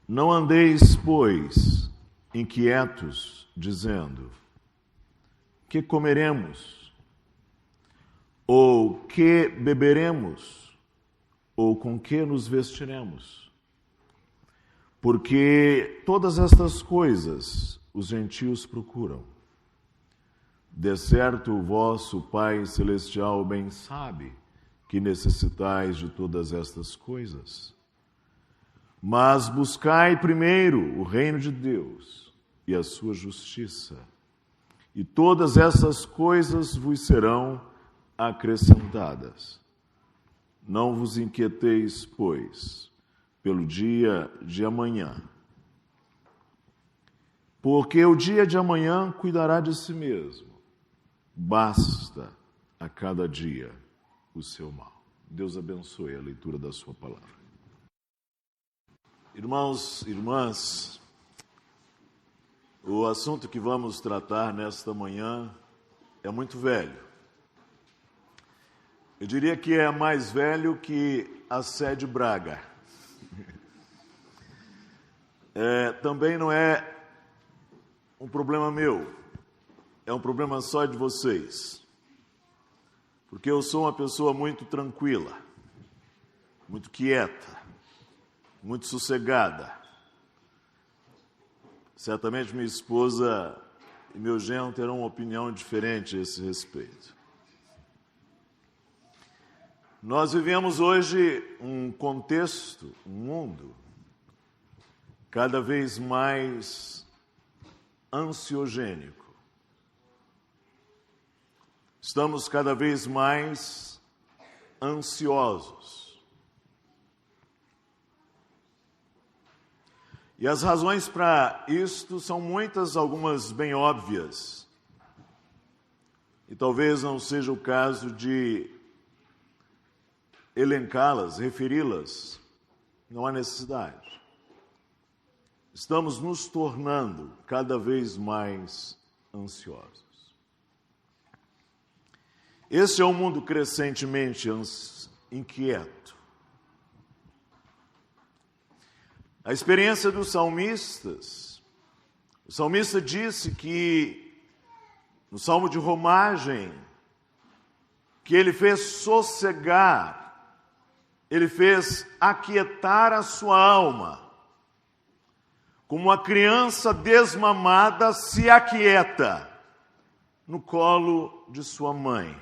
Não andeis, pois, inquietos, dizendo: que comeremos? Ou que beberemos? Ou com que nos vestiremos? Porque todas estas coisas os gentios procuram. De certo, o vosso Pai Celestial bem sabe que necessitais de todas estas coisas. Mas buscai primeiro o reino de Deus e a sua justiça, e todas essas coisas vos serão acrescentadas. Não vos inquieteis, pois, pelo dia de amanhã, porque o dia de amanhã cuidará de si mesmo. Basta a cada dia o seu mal. Deus abençoe a leitura da sua palavra. Irmãos e irmãs, o assunto que vamos tratar nesta manhã é muito velho. Eu diria que é mais velho que a sede Braga. Também não é um problema meu, é um problema só de vocês. Porque eu sou uma pessoa muito tranquila, muito quieta, muito sossegada. Certamente minha esposa e meu genro terão uma opinião diferente a esse respeito. Nós vivemos hoje um contexto, um mundo cada vez mais ansiogênico. Estamos cada vez mais ansiosos. E as razões para isto são muitas, algumas bem óbvias. E talvez não seja o caso de elencá-las, referi-las. Não há necessidade. Estamos nos tornando cada vez mais ansiosos. Este é um mundo crescentemente inquieto. A experiência dos salmistas, o salmista disse que, no Salmo de Romagem, que ele fez sossegar, ele fez aquietar a sua alma, como uma criança desmamada se aquieta no colo de sua mãe.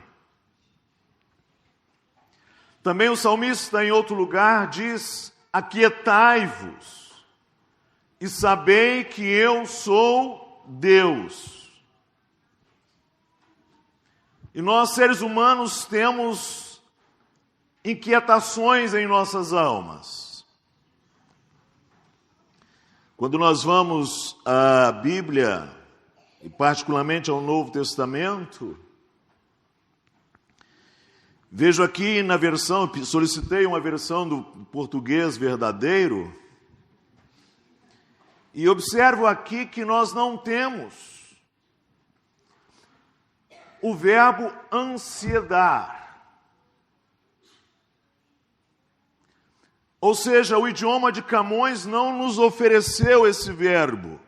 Também o salmista, em outro lugar, diz: aquietai-vos e sabei que eu sou Deus. E nós, seres humanos, temos inquietações em nossas almas. Quando nós vamos à Bíblia, e particularmente ao Novo Testamento, vejo aqui na versão, solicitei uma versão do português verdadeiro, e observo aqui que nós não temos o verbo ansiedar. Ou seja, o idioma de Camões não nos ofereceu esse verbo,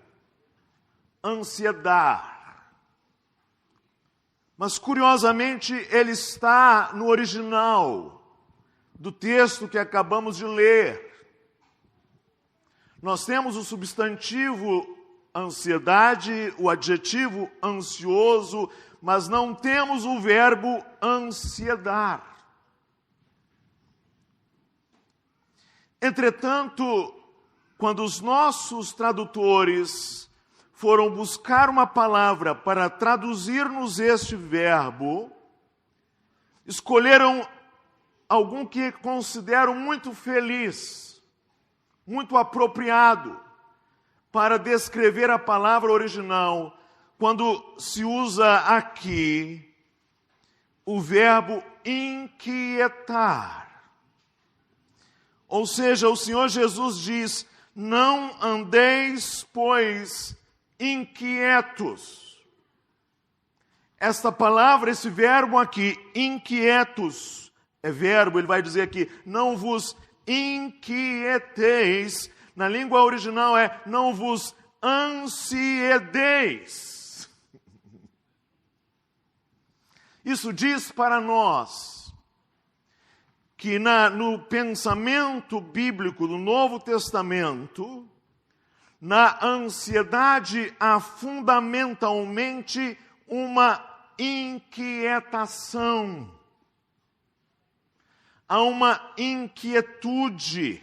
ansiedar. Mas, curiosamente, ele está no original do texto que acabamos de ler. Nós temos o substantivo ansiedade, o adjetivo ansioso, mas não temos o verbo ansiedar. Entretanto, quando os nossos tradutores foram buscar uma palavra para traduzir-nos este verbo, escolheram algum que considero muito feliz, muito apropriado para descrever a palavra original, quando se usa aqui o verbo inquietar. Ou seja, o Senhor Jesus diz: não andeis, pois, inquietos. Esta palavra, esse verbo aqui, inquietos, é verbo, ele vai dizer aqui: não vos inquieteis, Na língua original é: não vos ansiedeis. Isso diz para nós que no pensamento bíblico do Novo Testamento, na ansiedade há fundamentalmente uma inquietação, há uma inquietude.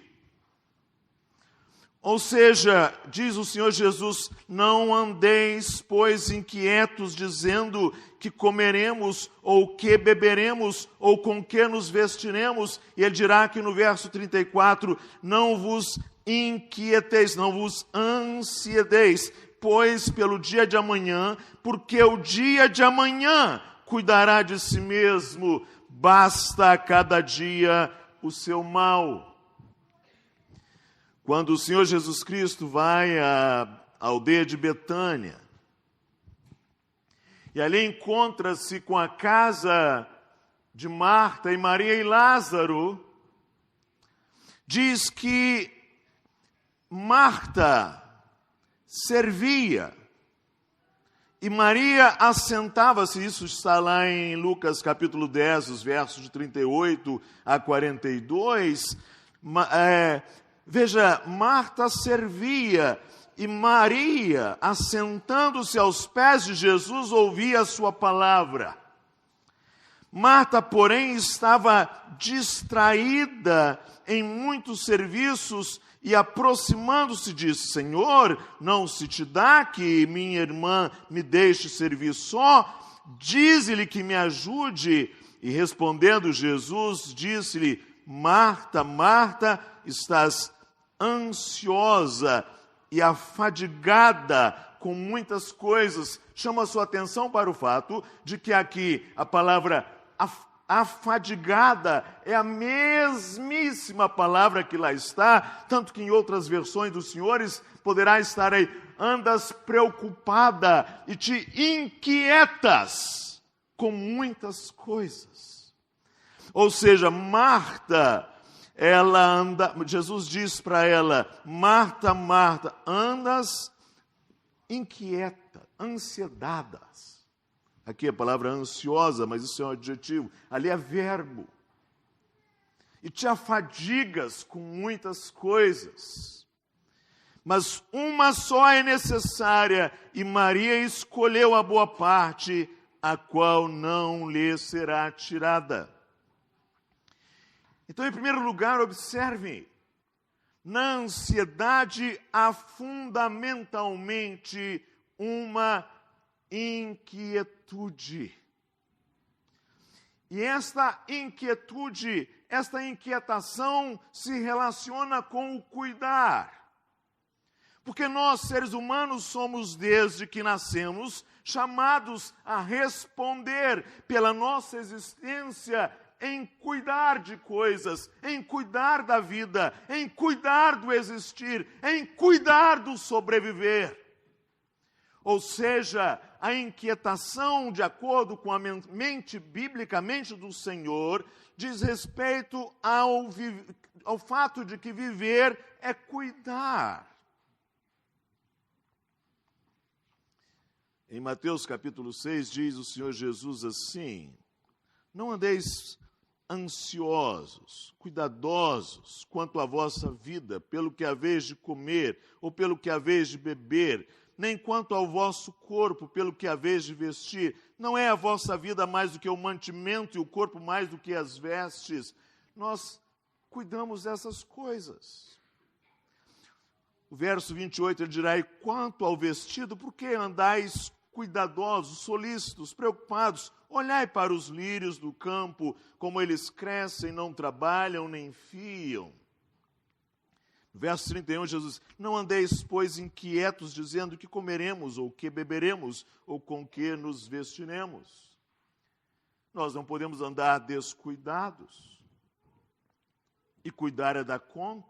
Ou seja, diz o Senhor Jesus: não andeis, pois, inquietos, dizendo que comeremos, ou que beberemos, ou com que nos vestiremos. E ele dirá aqui no verso 34, não vos inquieteis, não vos ansiedeis, pois pelo dia de amanhã, porque o dia de amanhã cuidará de si mesmo, basta a cada dia o seu mal. Quando o Senhor Jesus Cristo vai à aldeia de Betânia, e ali encontra-se com a casa de Marta e Maria e Lázaro, diz que Marta servia e Maria assentava-se. Isso está lá em Lucas capítulo 10, os versos de 38 a 42. Veja, Marta servia e Maria, assentando-se aos pés de Jesus, ouvia a sua palavra. Marta, porém, estava distraída em muitos serviços e, aproximando-se, disse: Senhor, não se te dá que minha irmã me deixe servir só? Dize-lhe que me ajude. E respondendo Jesus, disse-lhe: Marta, Marta, estás ansiosa e afadigada com muitas coisas. Chama a sua atenção para o fato de que aqui a palavra afadigada é a mesmíssima palavra que lá está, tanto que em outras versões dos senhores poderá estar aí: andas preocupada e te inquietas com muitas coisas. Ou seja, Marta, Jesus diz para ela: Marta, Marta, andas inquieta, ansiedadas. Aqui a palavra ansiosa, mas isso é um adjetivo, ali é verbo. E te afadigas com muitas coisas. Mas uma só é necessária, e Maria escolheu a boa parte, a qual não lhe será tirada. Então, em primeiro lugar, observe, na ansiedade há fundamentalmente uma inquietude. E esta inquietude, esta inquietação se relaciona com o cuidar. Porque nós, seres humanos, somos, desde que nascemos, chamados a responder pela nossa existência em cuidar de coisas, em cuidar da vida, em cuidar do existir, em cuidar do sobreviver. Ou seja, a inquietação, de acordo com a mente bíblica, a mente do Senhor, diz respeito ao fato de que viver é cuidar. Em Mateus capítulo 6, diz o Senhor Jesus assim: não andeis ansiosos, cuidadosos quanto à vossa vida, pelo que haveis de comer, ou pelo que haveis de beber, nem quanto ao vosso corpo, pelo que haveis de vestir. Não é a vossa vida mais do que o mantimento e o corpo mais do que as vestes? Nós cuidamos dessas coisas. O verso 28, ele dirá: e quanto ao vestido, por que andais cuidadosos, solícitos, preocupados? Olhai para os lírios do campo, como eles crescem, não trabalham, nem fiam. Verso 31, Jesus: não andeis, pois, inquietos, dizendo que comeremos, ou que beberemos, ou com que nos vestiremos. Nós não podemos andar descuidados. E cuidar é dar conta.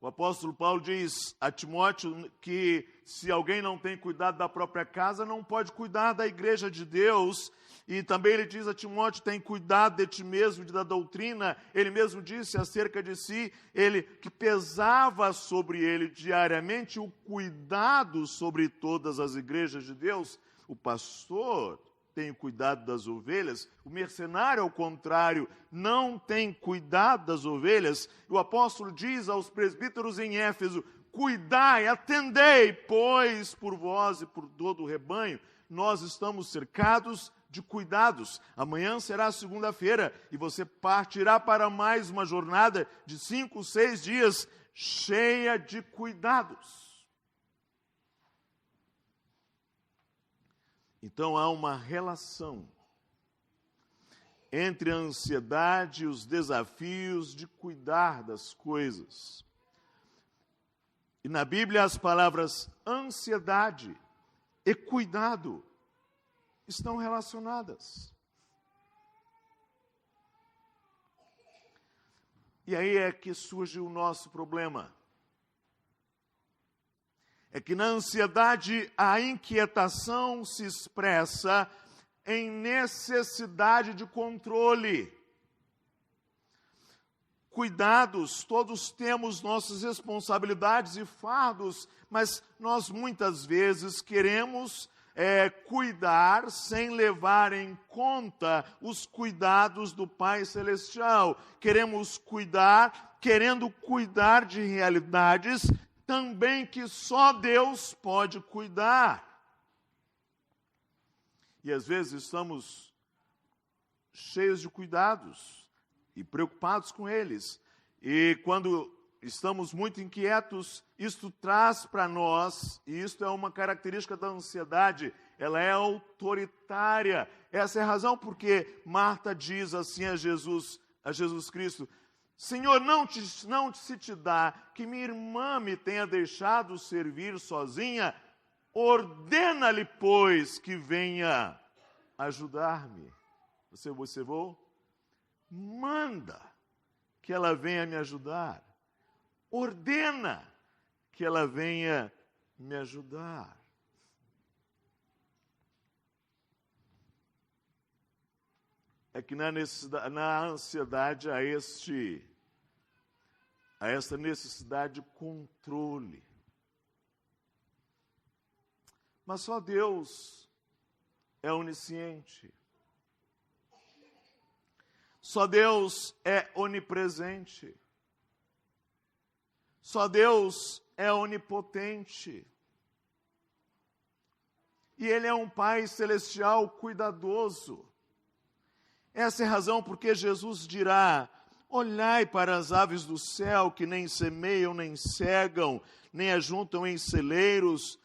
O apóstolo Paulo diz a Timóteo que se alguém não tem cuidado da própria casa, não pode cuidar da igreja de Deus. E também ele diz a Timóteo, tem cuidado de ti mesmo, da doutrina. Ele mesmo disse acerca de si, ele que pesava sobre ele diariamente o cuidado sobre todas as igrejas de Deus. O pastor tem cuidado das ovelhas, o mercenário, ao contrário, não tem cuidado das ovelhas. O apóstolo diz aos presbíteros em Éfeso, cuidai, atendei, pois por vós e por todo o rebanho, nós estamos cercados de cuidados. Amanhã será segunda-feira e você partirá para mais uma jornada de 5, 6 dias cheia de cuidados. Então há uma relação entre a ansiedade e os desafios de cuidar das coisas. E na Bíblia as palavras ansiedade e cuidado estão relacionadas. E aí é que surge o nosso problema. É que na ansiedade a inquietação se expressa em necessidade de controle. Cuidados, todos temos nossas responsabilidades e fardos, mas nós muitas vezes queremos cuidar sem levar em conta os cuidados do Pai Celestial. Queremos cuidar, querendo cuidar de realidades também que só Deus pode cuidar. E às vezes estamos cheios de cuidados e preocupados com eles. E quando estamos muito inquietos, isto traz para nós, e isto é uma característica da ansiedade, ela é autoritária. Essa é a razão porque Marta diz assim a Jesus Cristo, Senhor, não se te dá que minha irmã me tenha deixado servir sozinha, ordena-lhe, pois, que venha ajudar-me. Você observou? Manda que ela venha me ajudar. Ordena que ela venha me ajudar. É que na ansiedade há essa necessidade de controle. Mas só Deus é onisciente. Só Deus é onipresente. Só Deus é onipotente. E Ele é um Pai celestial cuidadoso. Essa é a razão porque Jesus dirá, olhai para as aves do céu, que nem semeiam, nem cegam, nem ajuntam em celeiros,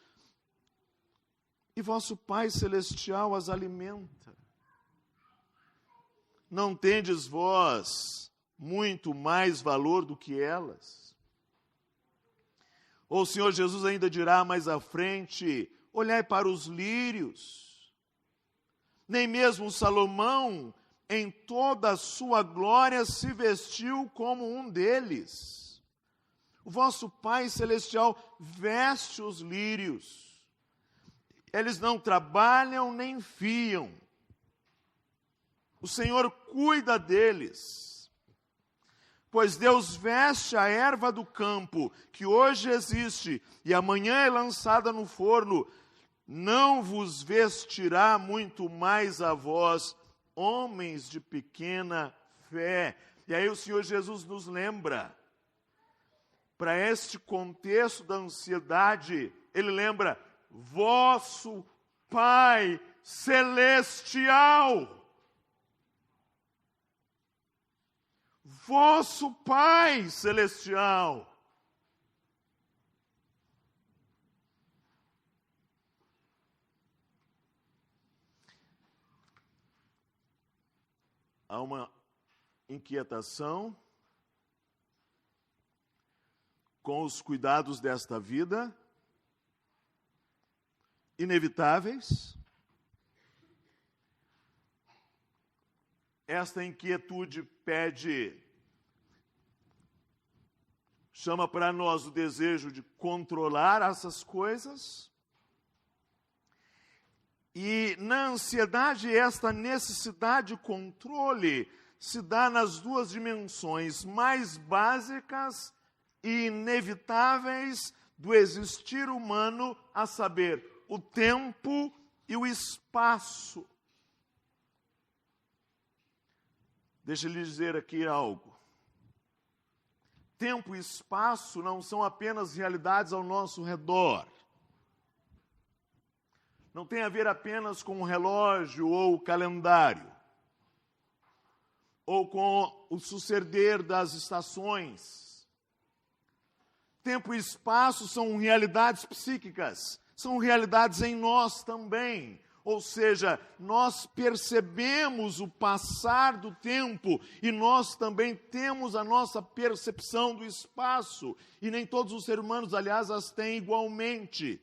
e vosso Pai celestial as alimenta. Não tendes vós muito mais valor do que elas? Ou o Senhor Jesus ainda dirá mais à frente, olhai para os lírios, nem mesmo Salomão, em toda a sua glória, se vestiu como um deles. O vosso Pai Celestial veste os lírios. Eles não trabalham nem fiam. O Senhor cuida deles. Pois Deus veste a erva do campo, que hoje existe e amanhã é lançada no forno. Não vos vestirá muito mais a vós, homens de pequena fé. E aí o Senhor Jesus nos lembra, para este contexto da ansiedade, Ele lembra, vosso Pai Celestial. Vosso Pai Celestial. Há uma inquietação com os cuidados desta vida, inevitáveis. Esta inquietude pede chama para nós o desejo de controlar essas coisas. E na ansiedade, esta necessidade de controle se dá nas duas dimensões mais básicas e inevitáveis do existir humano, a saber, o tempo e o espaço. Deixa eu lhe dizer aqui algo. Tempo e espaço não são apenas realidades ao nosso redor. Não tem a ver apenas com o relógio ou o calendário, ou com o suceder das estações. Tempo e espaço são realidades psíquicas, são realidades em nós também. Ou seja, nós percebemos o passar do tempo e nós também temos a nossa percepção do espaço. E nem todos os seres humanos, aliás, as têm igualmente.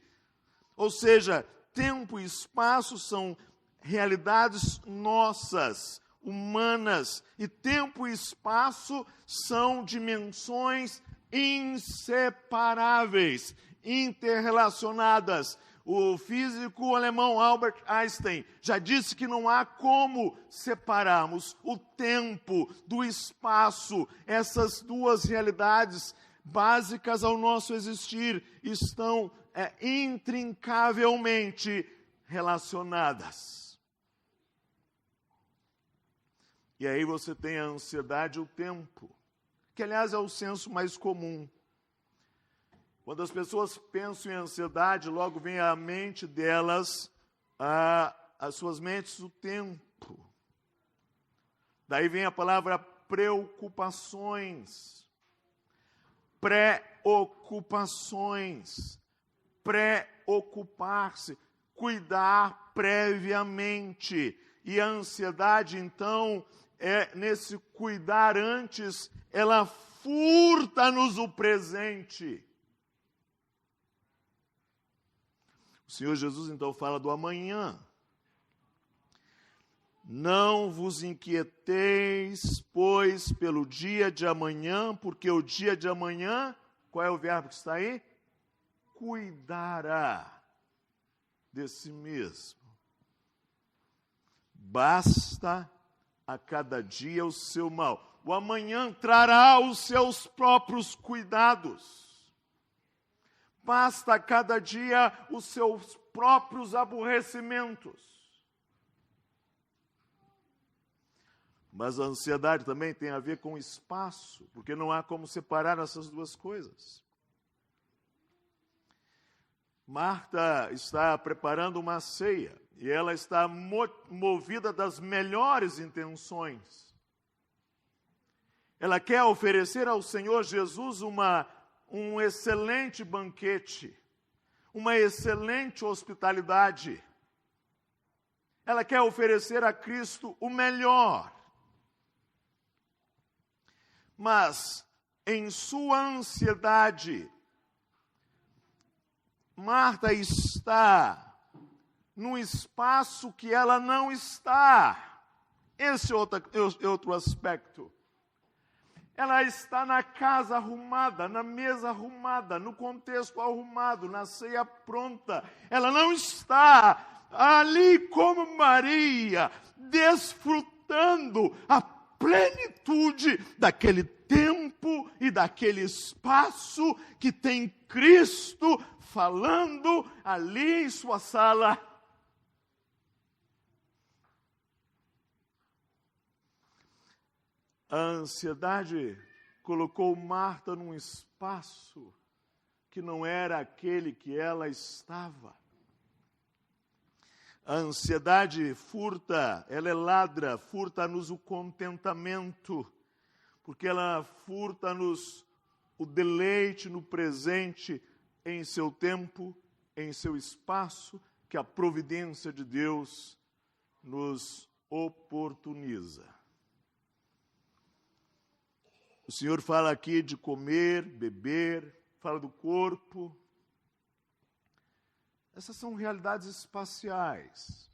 Ou seja, tempo e espaço são realidades nossas, humanas. E tempo e espaço são dimensões inseparáveis, interrelacionadas. O físico alemão Albert Einstein já disse que não há como separarmos o tempo do espaço. Essas duas realidades básicas ao nosso existir estão intrincavelmente relacionadas. E aí você tem a ansiedade e o tempo, que aliás é o senso mais comum. Quando as pessoas pensam em ansiedade, logo vem à mente delas, às suas mentes, o tempo. Daí vem a palavra preocupações, preocupações, preocupar-se, cuidar previamente. E a ansiedade, então, nesse cuidar antes, ela furta-nos o presente. O Senhor Jesus, então, fala do amanhã. Não vos inquieteis, pois, pelo dia de amanhã, porque o dia de amanhã, qual é o verbo que está aí? Cuidará de si mesmo. Basta a cada dia o seu mal. O amanhã trará os seus próprios cuidados. Basta a cada dia os seus próprios aborrecimentos. Mas a ansiedade também tem a ver com espaço, porque não há como separar essas duas coisas. Marta está preparando uma ceia e ela está movida das melhores intenções. Ela quer oferecer ao Senhor Jesus um excelente banquete, uma excelente hospitalidade. Ela quer oferecer a Cristo o melhor. Mas, em sua ansiedade, Marta está num espaço que ela não está. Esse é outro aspecto. Ela está na casa arrumada, na mesa arrumada, no contexto arrumado, na ceia pronta. Ela não está ali como Maria, desfrutando a plenitude daquele tempo e daquele espaço que tem Cristo falando ali em sua sala. A ansiedade colocou Marta num espaço que não era aquele que ela estava. A ansiedade furta, ela é ladra, furta-nos o contentamento, porque ela furta-nos o deleite no presente, em seu tempo, em seu espaço, que a providência de Deus nos oportuniza. O Senhor fala aqui de comer, beber, fala do corpo. Essas são realidades espaciais.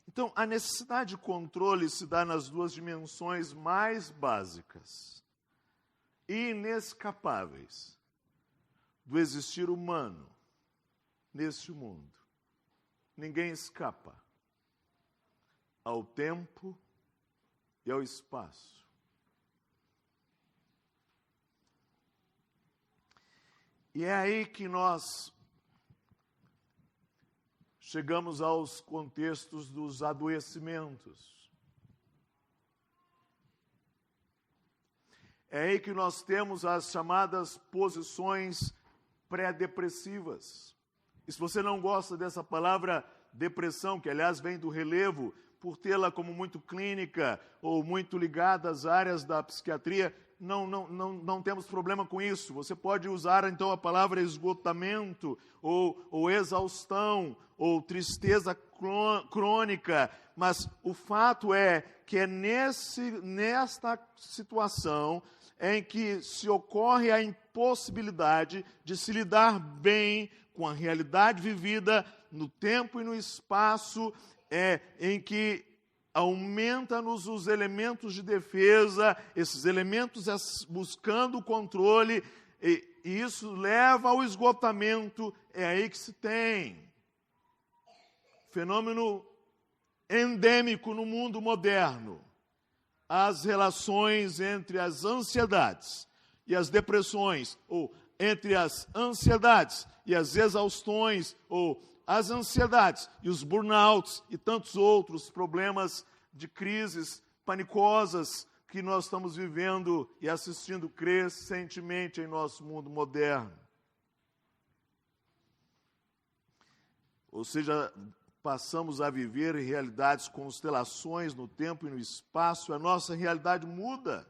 Então, a necessidade de controle se dá nas duas dimensões mais básicas. inescapáveis do existir humano neste mundo. Ninguém escapa ao tempo e ao espaço. E é aí que nós chegamos aos contextos dos adoecimentos. É aí que nós temos as chamadas posições pré-depressivas. E se você não gosta dessa palavra depressão, que aliás vem do relevo, por tê-la como muito clínica ou muito ligada às áreas da psiquiatria, não temos problema com isso. Você pode usar então a palavra esgotamento, ou exaustão, ou tristeza crônica, mas o fato é que é nesta situação em que se ocorre a impossibilidade de se lidar bem com a realidade vivida no tempo e no espaço, em que aumenta-nos os elementos de defesa, esses elementos buscando o controle, e isso leva ao esgotamento. É aí que se tem fenômeno endêmico no mundo moderno, as relações entre as ansiedades e as depressões, ou entre as ansiedades e as exaustões, ou as ansiedades e os burnouts e tantos outros problemas de crises panicosas que nós estamos vivendo e assistindo crescentemente em nosso mundo moderno. Ou seja, passamos a viver realidades, constelações no tempo e no espaço, a nossa realidade muda.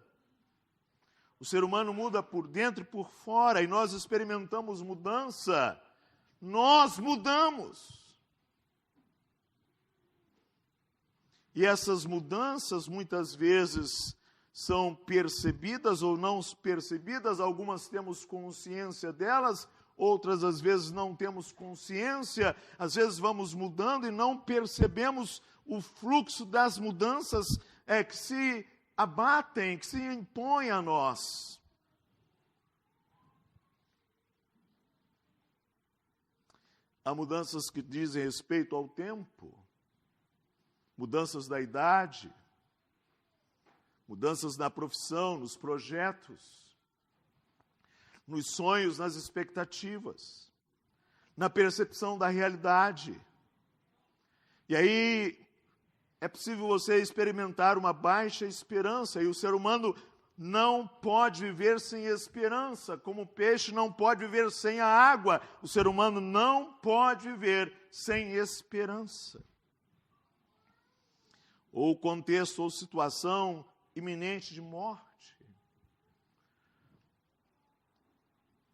O ser humano muda por dentro e por fora, e nós experimentamos mudança. Nós mudamos. E essas mudanças muitas vezes são percebidas ou não percebidas, algumas temos consciência delas, outras às vezes não temos consciência, às vezes vamos mudando e não percebemos o fluxo das mudanças que se abatem, que se impõem a nós. Há mudanças que dizem respeito ao tempo, mudanças da idade, mudanças na profissão, nos projetos, nos sonhos, nas expectativas, na percepção da realidade. E aí é possível você experimentar uma baixa esperança, e o ser humano não pode viver sem esperança, como o peixe não pode viver sem a água. O ser humano não pode viver sem esperança. Ou contexto ou situação iminente de morte.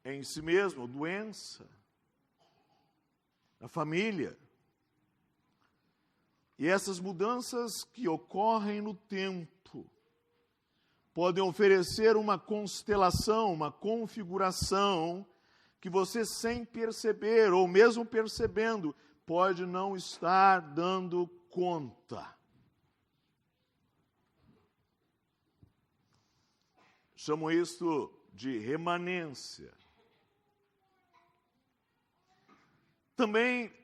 Em si mesmo, doença, na família. E essas mudanças que ocorrem no tempo podem oferecer uma constelação, uma configuração que você, sem perceber, ou mesmo percebendo, pode não estar dando conta. Chamo isto de remanência. Também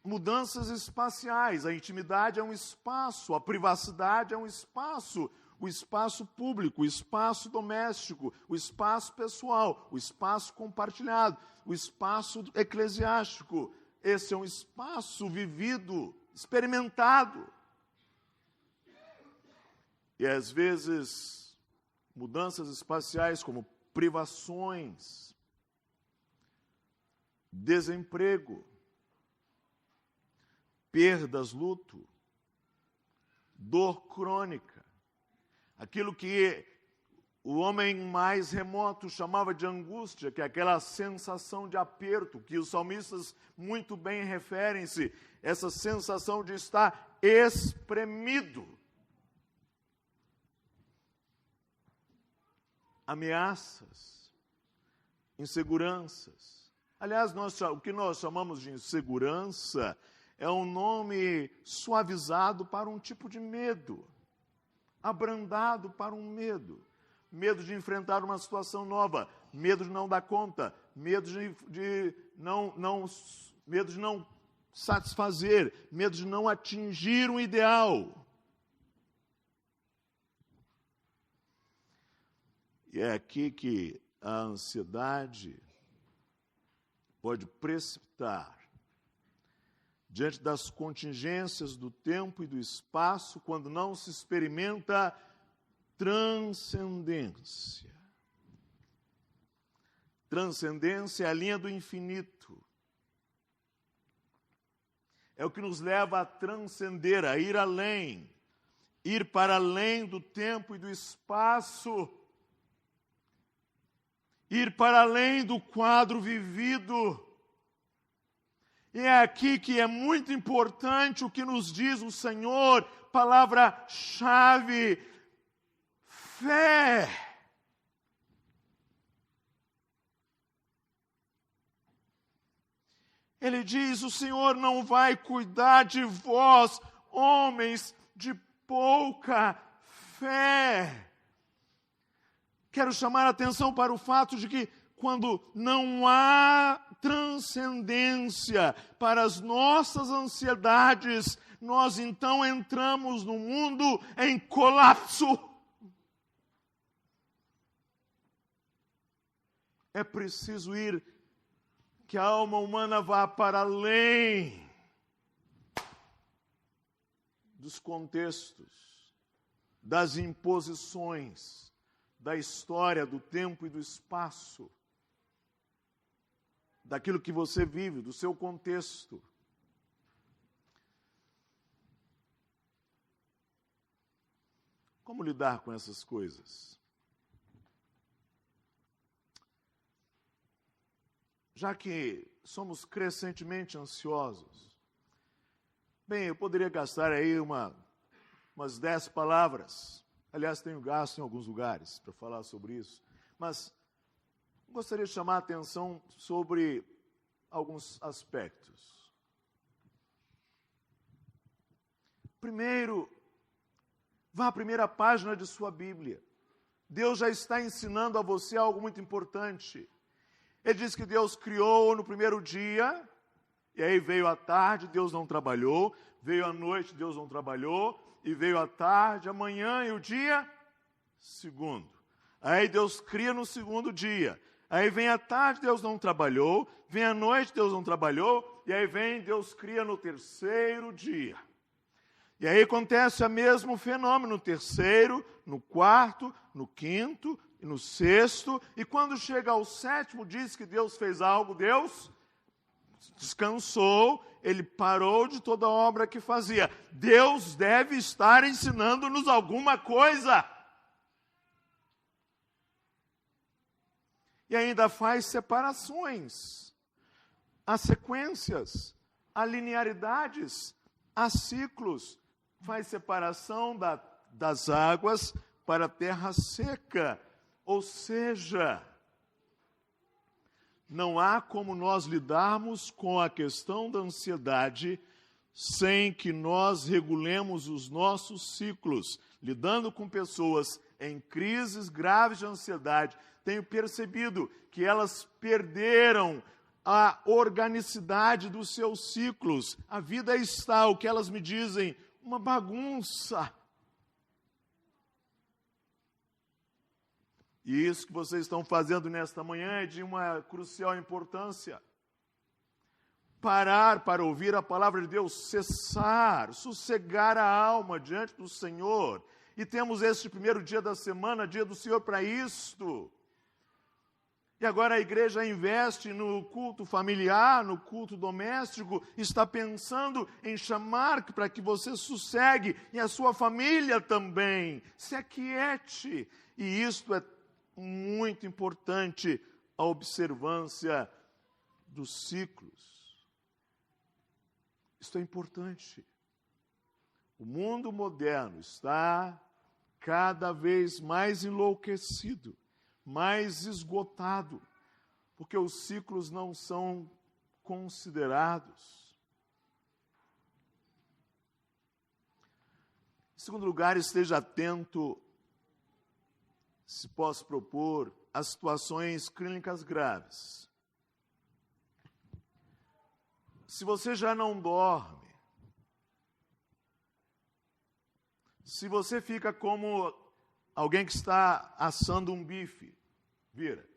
mudanças espaciais. A intimidade é um espaço, a privacidade é um espaço, o espaço público, o espaço doméstico, o espaço pessoal, o espaço compartilhado, o espaço eclesiástico. Esse é um espaço vivido, experimentado. E às vezes, mudanças espaciais como privações, desemprego, perdas, luto, dor crônica, aquilo que o homem mais remoto chamava de angústia, que é aquela sensação de aperto, que os salmistas muito bem referem-se, essa sensação de estar espremido. Ameaças, inseguranças. Aliás, o que nós chamamos de insegurança é um nome suavizado para um tipo de medo, abrandado para um medo. medo de enfrentar uma situação nova, medo de não dar conta, medo de não satisfazer, medo de não atingir um ideal. E é aqui que a ansiedade pode precipitar diante das contingências do tempo e do espaço, quando não se experimenta transcendência. Transcendência é a linha do infinito. É o que nos leva a transcender, a ir além, ir para além do tempo e do espaço, ir para além do quadro vivido. E é aqui que é muito importante o que nos diz o Senhor, palavra-chave, fé. Ele diz, o Senhor não vai cuidar de vós, homens de pouca fé. Quero chamar a atenção para o fato de que quando não há transcendência para as nossas ansiedades, nós então entramos no mundo em colapso. É preciso que a alma humana vá para além dos contextos, das imposições, da história, do tempo e do espaço, daquilo que você vive, do seu contexto. Como lidar com essas coisas? Já que somos crescentemente ansiosos, bem, eu poderia gastar aí umas 10 palavras. Aliás, tenho gasto em alguns lugares para falar sobre isso. Mas gostaria de chamar a atenção sobre alguns aspectos. Primeiro, vá à primeira página de sua Bíblia. Deus já está ensinando a você algo muito importante. Ele diz que Deus criou no primeiro dia, e aí veio a tarde, Deus não trabalhou, veio a noite, Deus não trabalhou, e veio a tarde, a manhã e o dia segundo. Aí Deus cria no segundo dia. Aí vem a tarde, Deus não trabalhou, vem a noite, Deus não trabalhou, e aí vem, Deus cria no terceiro dia. E aí acontece o mesmo fenômeno no terceiro, no quarto, no quinto e no sexto, e quando chega ao sétimo, diz que Deus fez algo, Deus descansou, ele parou de toda a obra que fazia. Deus deve estar ensinando-nos alguma coisa. E ainda faz separações, há sequências, há linearidades, há ciclos. Faz separação das águas para a terra seca. Ou seja, não há como nós lidarmos com a questão da ansiedade sem que nós regulemos os nossos ciclos. Lidando com pessoas em crises graves de ansiedade, tenho percebido que elas perderam a organicidade dos seus ciclos. A vida está, o que elas me dizem, uma bagunça. E isso que vocês estão fazendo nesta manhã é de uma crucial importância. Parar para ouvir a palavra de Deus, cessar, sossegar a alma diante do Senhor. E temos este primeiro dia da semana, dia do Senhor, para isto. E agora a igreja investe no culto familiar, no culto doméstico, está pensando em chamar para que você sossegue, e a sua família também, se aquiete. E isto é muito importante, a observância dos ciclos. Isto é importante. O mundo moderno está cada vez mais enlouquecido, mais esgotado, porque os ciclos não são considerados. Em segundo lugar, esteja atento se posso propor, as situações clínicas graves. Se você já não dorme, se você fica como alguém que está assando um bife, vira,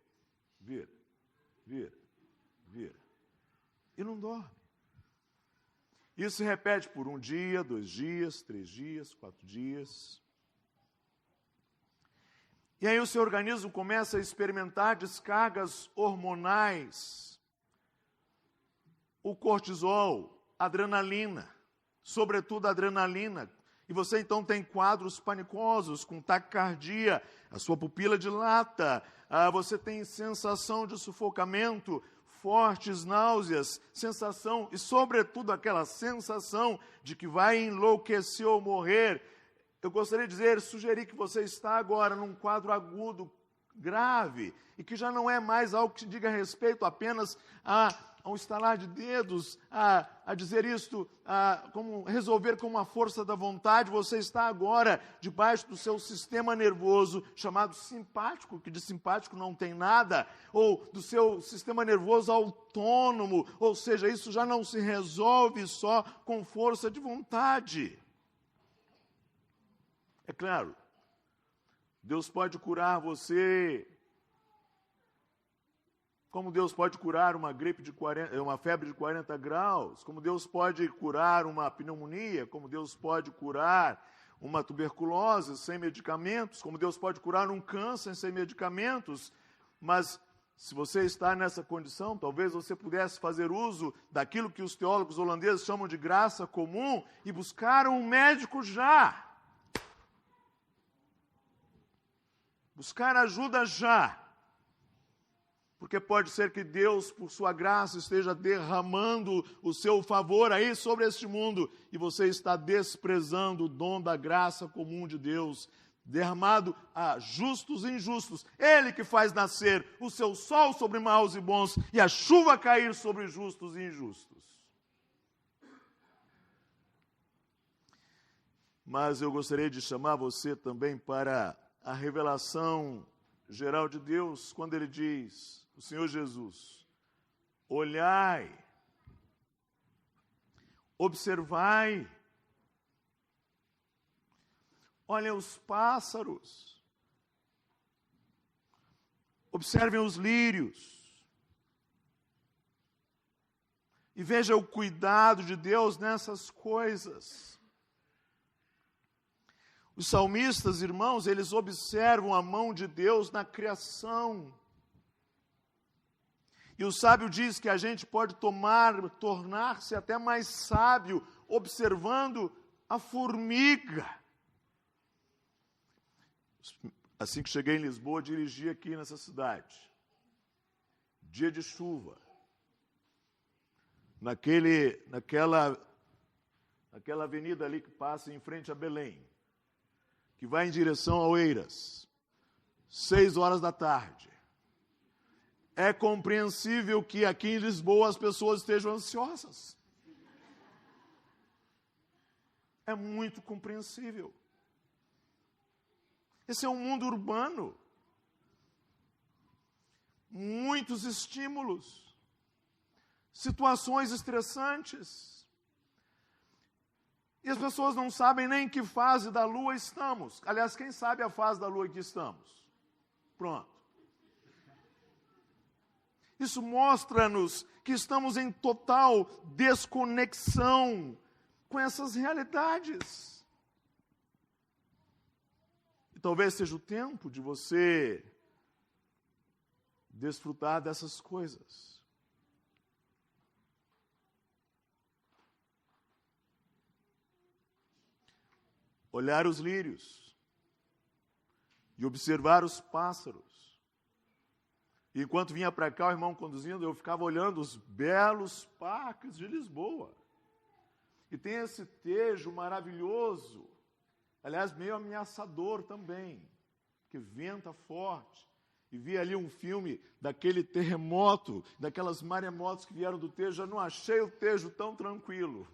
e não dorme. Isso se repete por 1 dia, 2 dias, 3 dias, 4 dias. E aí o seu organismo começa a experimentar descargas hormonais, o cortisol, adrenalina, sobretudo a adrenalina. E você então tem quadros panicosos, com taquicardia, a sua pupila dilata, você tem sensação de sufocamento, fortes náuseas, sensação, e sobretudo aquela sensação de que vai enlouquecer ou morrer. Eu gostaria de sugerir que você está agora num quadro agudo, grave, e que já não é mais algo que se diga respeito apenas a um estalar de dedos, a dizer isto, como resolver com uma força da vontade. Você está agora debaixo do seu sistema nervoso, chamado simpático, que de simpático não tem nada, ou do seu sistema nervoso autônomo, ou seja, isso já não se resolve só com força de vontade. É claro, Deus pode curar você, como Deus pode curar uma febre de 40 graus, como Deus pode curar uma pneumonia, como Deus pode curar uma tuberculose sem medicamentos, como Deus pode curar um câncer sem medicamentos. Mas se você está nessa condição, talvez você pudesse fazer uso daquilo que os teólogos holandeses chamam de graça comum e buscar um médico já. Buscar ajuda já. Porque pode ser que Deus, por sua graça, esteja derramando o seu favor aí sobre este mundo e você está desprezando o dom da graça comum de Deus, derramado a justos e injustos. Ele que faz nascer o seu sol sobre maus e bons e a chuva cair sobre justos e injustos. Mas eu gostaria de chamar você também para a revelação geral de Deus, quando Ele diz, o Senhor Jesus, olhai, observai, olhem os pássaros, observem os lírios, e veja o cuidado de Deus nessas coisas. Os salmistas, irmãos, eles observam a mão de Deus na criação. E o sábio diz que a gente pode tornar-se até mais sábio observando a formiga. Assim que cheguei em Lisboa, dirigi aqui nessa cidade. Dia de chuva. Naquela avenida ali que passa em frente a Belém, que vai em direção a Oeiras, 6 horas da tarde. É compreensível que aqui em Lisboa as pessoas estejam ansiosas. É muito compreensível. Esse é um mundo urbano. Muitos estímulos, situações estressantes. E as pessoas não sabem nem em que fase da lua estamos. Aliás, quem sabe a fase da lua que estamos? Pronto. Isso mostra-nos que estamos em total desconexão com essas realidades. E talvez seja o tempo de você desfrutar dessas coisas. Olhar os lírios e observar os pássaros. E enquanto vinha para cá, o irmão conduzindo, eu ficava olhando os belos parques de Lisboa. E tem esse tejo maravilhoso, aliás, meio ameaçador também, porque venta forte. E vi ali um filme daquele terremoto, daquelas maremotos que vieram do Tejo. Eu não achei o Tejo tão tranquilo.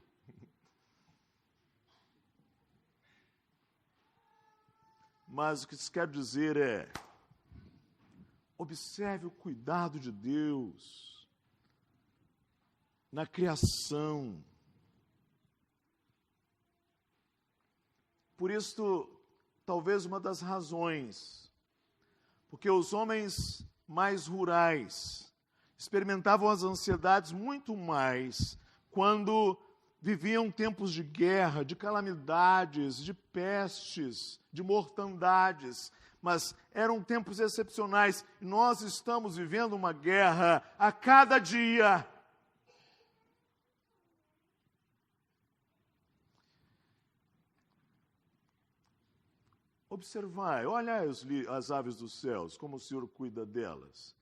Mas o que isso quer dizer é, Observe o cuidado de Deus na criação. Por isso, talvez uma das razões, porque os homens mais rurais experimentavam as ansiedades muito mais quando viviam tempos de guerra, de calamidades, de pestes, de mortandades, mas eram tempos excepcionais. Nós estamos vivendo uma guerra a cada dia. Observai, olhai as aves dos céus, como o Senhor cuida delas.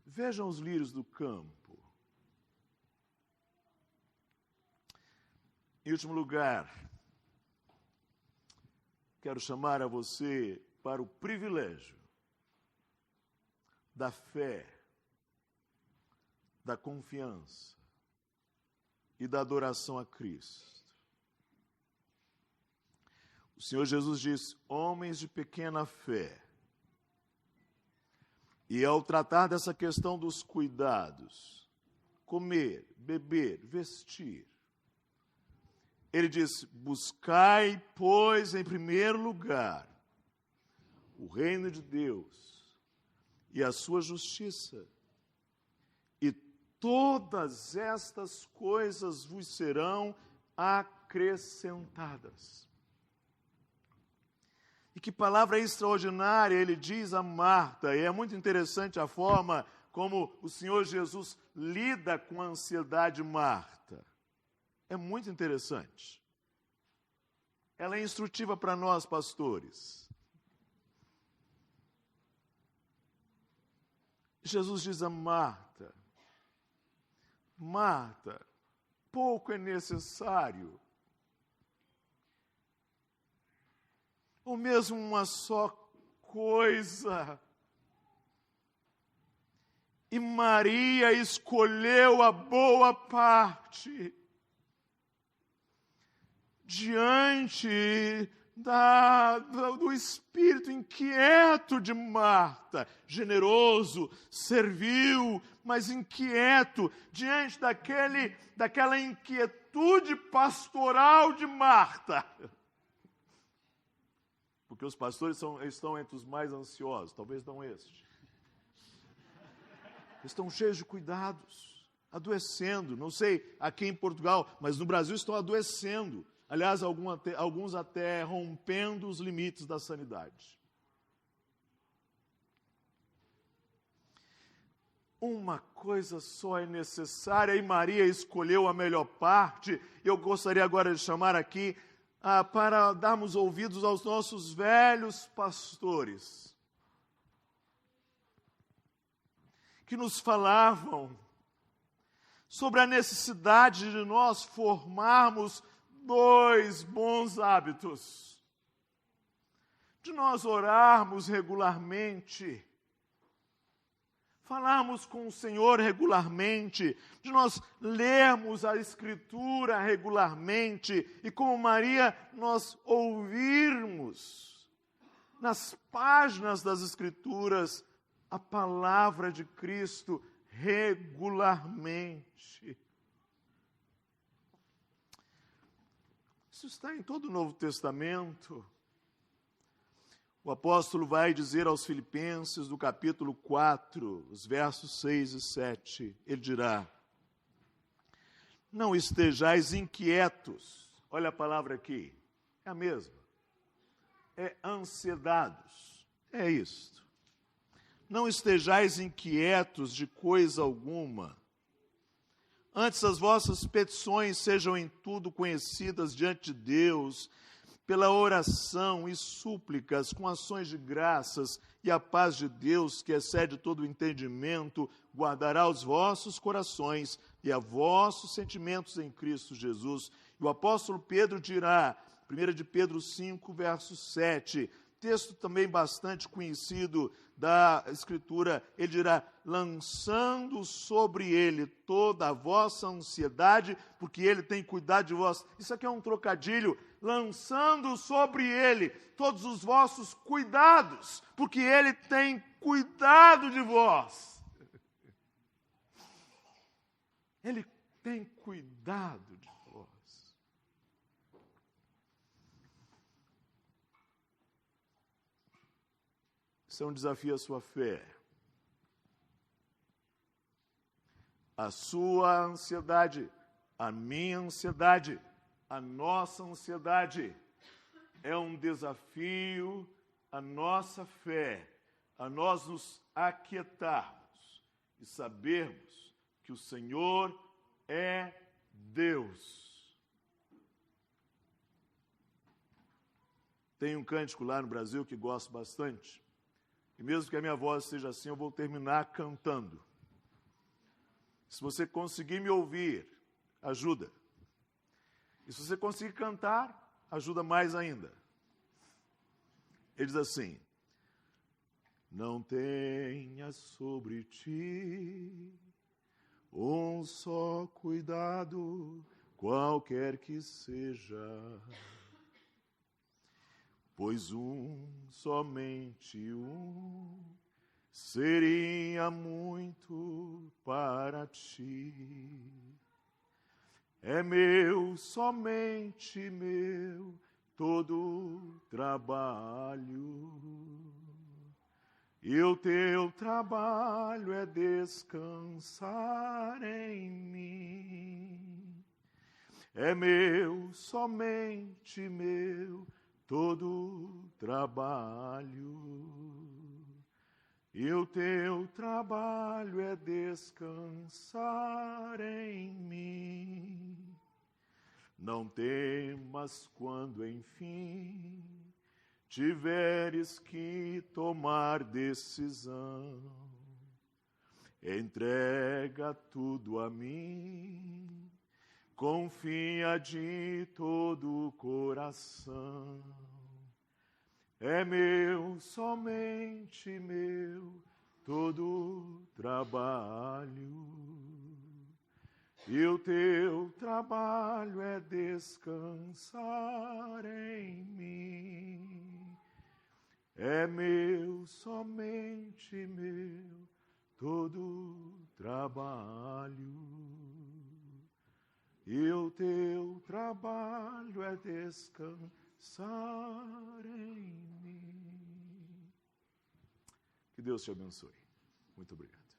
Vejam os lírios do campo. Em último lugar, quero chamar a você para o privilégio da fé, da confiança e da adoração a Cristo. O Senhor Jesus disse: homens de pequena fé. E ao tratar dessa questão dos cuidados, comer, beber, vestir, ele disse: buscai, pois, em primeiro lugar, o reino de Deus e a sua justiça, e todas estas coisas vos serão acrescentadas. E que palavra extraordinária ele diz a Marta, e é muito interessante a forma como o Senhor Jesus lida com a ansiedade de Marta. É muito interessante. Ela é instrutiva para nós, pastores. Jesus diz a Marta: Marta, pouco é necessário, ou mesmo uma só coisa. E Maria escolheu a boa parte. Diante do espírito inquieto de Marta, generoso, servil, mas inquieto, diante daquela inquietude pastoral de Marta. Porque os pastores estão entre os mais ansiosos, talvez não este. Estão cheios de cuidados, adoecendo. Não sei aqui em Portugal, mas no Brasil estão adoecendo. Aliás, alguns até rompendo os limites da sanidade. Uma coisa só é necessária, e Maria escolheu a melhor parte. Eu gostaria agora de chamar aqui para darmos ouvidos aos nossos velhos pastores, que nos falavam sobre a necessidade de nós formarmos 2 bons hábitos, de nós orarmos regularmente, falarmos com o Senhor regularmente, de nós lermos a Escritura regularmente e, como Maria, nós ouvirmos nas páginas das Escrituras a palavra de Cristo regularmente. Isso está em todo o Novo Testamento. O apóstolo vai dizer aos Filipenses, no capítulo 4, os versos 6 e 7, ele dirá: não estejais inquietos. Olha a palavra aqui, é a mesma. É ansiedades, é isto. Não estejais inquietos de coisa alguma. Antes as vossas petições sejam em tudo conhecidas diante de Deus, pela oração e súplicas, com ações de graças, e a paz de Deus, que excede todo o entendimento, guardará os vossos corações e a vossos sentimentos em Cristo Jesus. E o apóstolo Pedro dirá, 1 de Pedro 5, verso 7, texto também bastante conhecido da Escritura, ele dirá: lançando sobre ele toda a vossa ansiedade, porque ele tem cuidado de vós. Isso aqui é um trocadilho. Lançando sobre ele todos os vossos cuidados, porque ele tem cuidado de vós. Ele tem cuidado de vós. Isso é um desafio à sua fé. A sua ansiedade, a minha ansiedade, a nossa ansiedade é um desafio à nossa fé, a nós nos aquietarmos e sabermos que o Senhor é Deus. Tem um cântico lá no Brasil que gosto bastante, e mesmo que a minha voz seja assim, eu vou terminar cantando. Se você conseguir me ouvir, ajuda. E se você conseguir cantar, ajuda mais ainda. Ele diz assim: não tenha sobre ti um só cuidado, qualquer que seja, pois somente um, seria muito para ti. É meu, somente meu, todo trabalho. E o teu trabalho é descansar em mim. É meu, somente meu, todo trabalho. E o teu trabalho é descansar em mim. Não temas quando, enfim, tiveres que tomar decisão. Entrega tudo a mim, confia de todo o coração. É meu, somente meu, todo trabalho. E o teu trabalho é descansar em mim. É meu, somente meu, todo trabalho. E o teu trabalho é descansar em mim. Que Deus te abençoe. Muito obrigado.